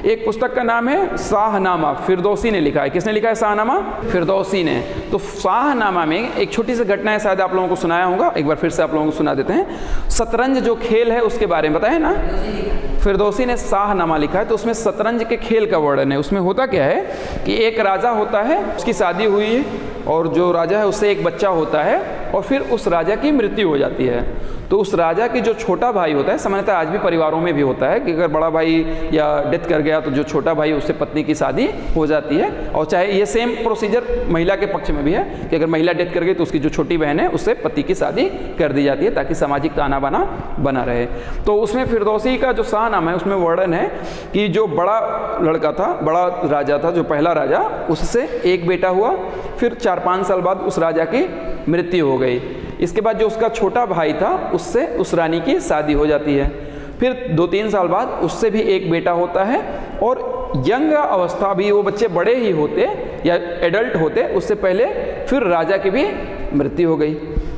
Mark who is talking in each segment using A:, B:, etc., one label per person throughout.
A: एक पुस्तक का नाम है शाहनामा, फिरदौसी ने लिखा है। किसने लिखा है शाहनामा? फिरदौसी ने। तो शाहनामा में एक छोटी सी घटना है, शायद आप लोगों को सुनाया होगा, एक बार फिर से आप लोगों को सुना देते हैं। शतरंज जो खेल है उसके बारे में बताया ना, फिरदौसी ने शाहनामा लिखा है। तो उसमें शतरंज के खेल का वर्णन है। उसमें होता क्या है कि एक राजा होता है, उसकी शादी हुई है और जो राजा है उससे एक बच्चा होता है और फिर उस राजा की मृत्यु हो जाती है। तो उस राजा की जो छोटा भाई होता है, सामान्यतः आज भी परिवारों में भी होता है कि अगर बड़ा भाई या डेथ कर गया तो जो छोटा भाई उससे पत्नी की शादी हो जाती है। और चाहे ये सेम प्रोसीजर महिला के पक्ष में भी है कि अगर महिला डेथ कर गई तो उसकी जो छोटी बहन है उससे पति की शादी कर दी जाती है ताकि सामाजिक ताना बाना बना रहे। तो उसमें फिरदौसी का जो शाहनामा है उसमें वर्णन है कि जो बड़ा लड़का था, बड़ा राजा था, जो पहला राजा, उससे एक बेटा हुआ, फिर 4-5 साल बाद उस राजा की मृत्यु हो गई। इसके बाद जो उसका छोटा भाई था उससे उस रानी की शादी हो जाती है। फिर 2-3 साल बाद उससे भी एक बेटा होता है और यंग अवस्था भी, वो बच्चे बड़े ही होते या एडल्ट होते उससे पहले फिर राजा की भी मृत्यु हो गई।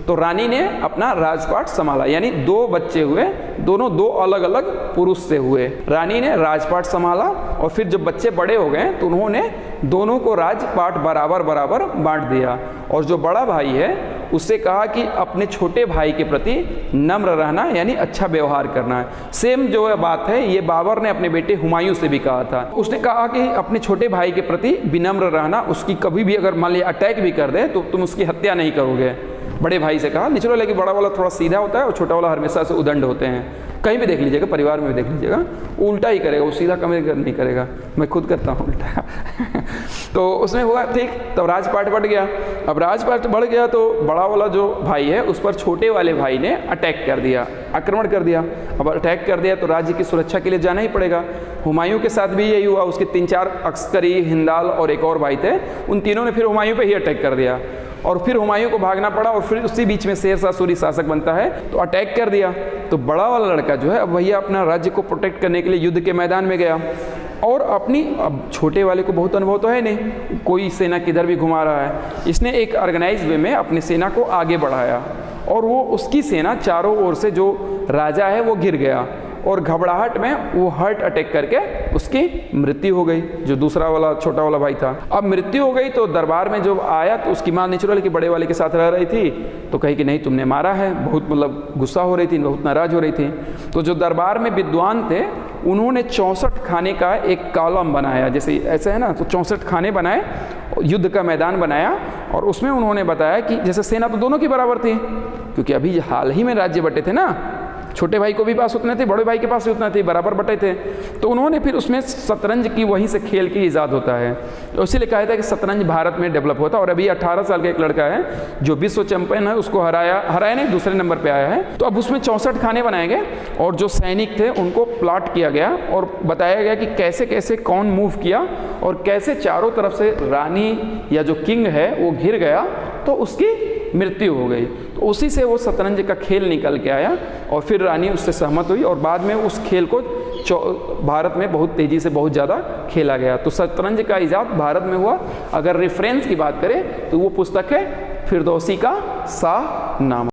A: तो रानी ने अपना राजपाट संभाला, यानी 2 बच्चे हुए, दोनों 2 अलग अलग पुरुष से हुए। रानी ने राजपाट संभाला और फिर जब बच्चे बड़े हो गए तो उन्होंने दोनों को राजपाट बराबर बराबर बांट दिया। और जो बड़ा भाई है उससे कहा कि अपने छोटे भाई के प्रति नम्र रहना, यानी अच्छा व्यवहार करना है। सेम जो है बात है ये बाबर ने अपने बेटे हुमायूं से भी कहा था। उसने कहा कि अपने छोटे भाई के प्रति विनम्र रहना, उसकी कभी भी अगर मान लिया अटैक भी कर दे तो तुम उसकी हत्या नहीं करोगे। बड़े भाई से कहा। नेचुरल है कि बड़ा वाला थोड़ा सीधा होता है और छोटा वाला हमेशा से उदंड होते हैं। कहीं भी देख लीजिएगा, परिवार में भी देख लीजिएगा, उल्टा ही करेगा, वो सीधा कभी नहीं करेगा। मैं खुद करता हूँ उल्टा। तो उसमें हुआ ठीक, तब राजपाट बढ़ गया। अब राजपाट बढ़ गया तो बड़ा वाला जो भाई है उस पर छोटे वाले भाई ने अटैक कर दिया, आक्रमण कर दिया। अब अटैक कर दिया तो राज्य की सुरक्षा के लिए जाना ही पड़ेगा। हुमायूं के साथ भी यही हुआ। उसके 3-4 अस्करी, हिंदाल और एक और भाई थे, उन तीनों ने फिर हुमायूं पे ही अटैक कर दिया और फिर हुमायूं को भागना पड़ा। और फिर उसी बीच में शेर शाह सूरी शासक बनता है तो अटैक कर दिया। तो बड़ा वाला लड़का जो है अब भैया अपना राज्य को प्रोटेक्ट करने के लिए युद्ध के मैदान में गया और अब छोटे वाले को बहुत अनुभव तो है नहीं, कोई सेना किधर भी घुमा रहा है। इसने एक ऑर्गेनाइज वे में अपनी सेना को आगे बढ़ाया और वो उसकी सेना चारों ओर से, जो राजा है वो गिर गया और घबराहट में वो हार्ट अटैक करके उसकी मृत्यु हो गई, जो दूसरा वाला छोटा वाला भाई था। अब मृत्यु हो गई तो दरबार में जब आया तो उसकी माँ नेचुरल कि बड़े वाले के साथ रह रही थी तो कही कि नहीं तुमने मारा है, बहुत मतलब गुस्सा हो रही थी, बहुत नाराज हो रही थी। तो जो दरबार में विद्वान थे उन्होंने 64 खाने का एक कॉलम बनाया, जैसे ऐसे है ना, तो 64 खाने बनाए, युद्ध का मैदान बनाया और उसमें उन्होंने बताया कि जैसे सेना तो दोनों की बराबर थी, क्योंकि अभी हाल ही में राज्य बटे थे ना, छोटे भाई को भी पास उतने थे, बड़े भाई के पास भी उतना थे, बराबर बटे थे। तो उन्होंने फिर उसमें शतरंज की, वहीं से खेल की ईजाद होता है। तो इसीलिए कहा था कि शतरंज भारत में डेवलप होता है। और अभी 18 साल का एक लड़का है जो विश्व चैंपियन है, उसको हराया नहीं, दूसरे नंबर पे आया है। तो अब उसमें 64 खाने बनाए गए और जो सैनिक थे उनको प्लॉट किया गया और बताया गया कि कैसे कैसे कौन मूव किया और कैसे चारों तरफ से रानी या जो किंग है वो घिर गया तो उसकी मृत्यु हो गई। तो उसी से वो शतरंज का खेल निकल के आया और फिर रानी उससे सहमत हुई और बाद में उस खेल को भारत में बहुत तेज़ी से बहुत ज़्यादा खेला गया। तो शतरंज का इजाद भारत में हुआ। अगर रेफरेंस की बात करें तो वो पुस्तक है फिरदौसी का शाहनामा।